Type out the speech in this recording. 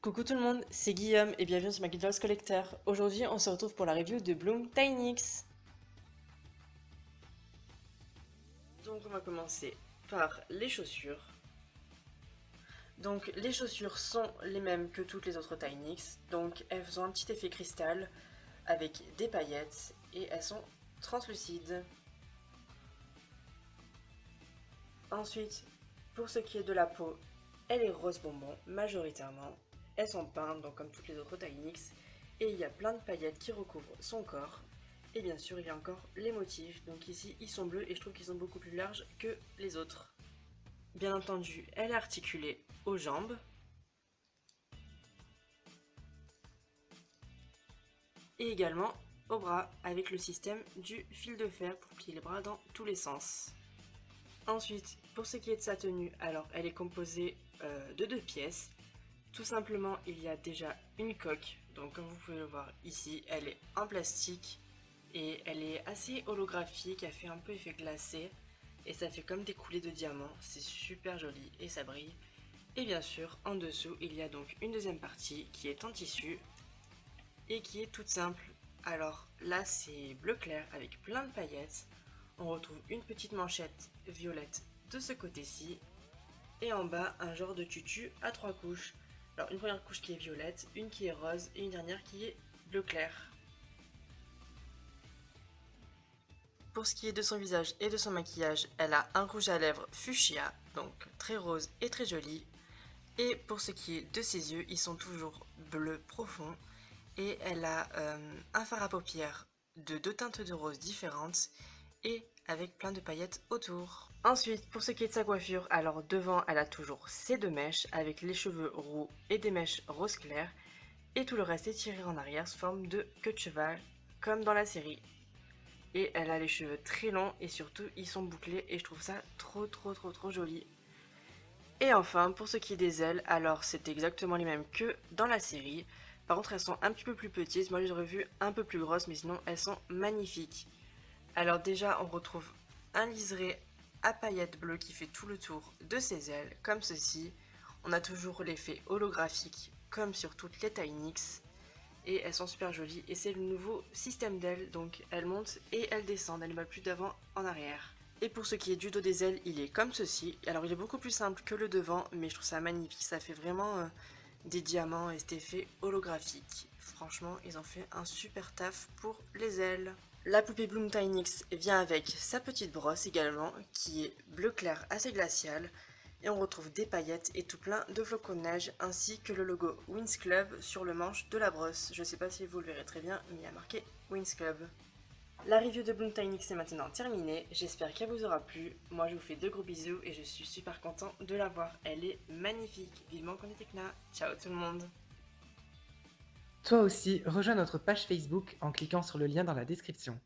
Coucou tout le monde, c'est Guillaume et bienvenue sur McDonald's Collector. Aujourd'hui, on se retrouve pour la review de Bloom Tinix. Donc, on va commencer par les chaussures. Donc, les chaussures sont les mêmes que toutes les autres Tinix. Donc, elles ont un petit effet cristal avec des paillettes et elles sont translucides. Ensuite, pour ce qui est de la peau, elle est rose bonbon majoritairement. Elles sont peintes, donc comme toutes les autres Tinix, et il y a plein de paillettes qui recouvrent son corps. Et bien sûr, il y a encore les motifs, donc ici ils sont bleus et je trouve qu'ils sont beaucoup plus larges que les autres. Bien entendu, elle est articulée aux jambes et également aux bras avec le système du fil de fer pour plier les bras dans tous les sens. Ensuite, pour ce qui est de sa tenue, alors elle est composée de deux pièces. Tout simplement, il y a déjà une coque, donc comme vous pouvez le voir ici, elle est en plastique et elle est assez holographique, elle fait un peu effet glacé et ça fait comme des coulées de diamants, c'est super joli et ça brille. Et bien sûr, en dessous, il y a donc une deuxième partie qui est en tissu et qui est toute simple. Alors là, c'est bleu clair avec plein de paillettes. On retrouve une petite manchette violette de ce côté-ci et en bas un genre de tutu à trois couches. Alors une première couche qui est violette, une qui est rose et une dernière qui est bleu clair. Pour ce qui est de son visage et de son maquillage, elle a un rouge à lèvres fuchsia, donc très rose et très joli. Et pour ce qui est de ses yeux, ils sont toujours bleus profonds. Et elle a un fard à paupières de deux teintes de rose différentes et avec plein de paillettes autour. Ensuite, pour ce qui est de sa coiffure, alors devant, elle a toujours ses deux mèches avec les cheveux roux et des mèches rose clair. Et tout le reste est tiré en arrière sous forme de queue de cheval, comme dans la série. Et elle a les cheveux très longs et surtout ils sont bouclés et je trouve ça trop joli. Et enfin, pour ce qui est des ailes, alors c'est exactement les mêmes que dans la série. Par contre, elles sont un petit peu plus petites. Moi, je les aurais vues un peu plus grosses, mais sinon, elles sont magnifiques. Alors déjà, on retrouve un liseré à paillettes bleues qui fait tout le tour de ses ailes, comme ceci. On a toujours l'effet holographique, comme sur toutes les Tinix. Et elles sont super jolies. Et c'est le nouveau système d'ailes, donc elles montent et elles descendent. Elles ne volent plus d'avant en arrière. Et pour ce qui est du dos des ailes, il est comme ceci. Alors il est beaucoup plus simple que le devant, mais je trouve ça magnifique. Ça fait vraiment des diamants et cet effet holographique. Franchement, ils ont fait un super taf pour les ailes. La poupée Bloom Tinix vient avec sa petite brosse également, qui est bleu clair assez glacial. Et on retrouve des paillettes et tout plein de flocons de neige, ainsi que le logo Wings Club sur le manche de la brosse. Je ne sais pas si vous le verrez très bien, mais il y a marqué Wings Club. La review de Bloom Tinix est maintenant terminée, j'espère qu'elle vous aura plu. Moi je vous fais de gros bisous et je suis super content de la voir, elle est magnifique. Vivement qu'on est Tekna, ciao tout le monde. Toi aussi, rejoins notre page Facebook en cliquant sur le lien dans la description.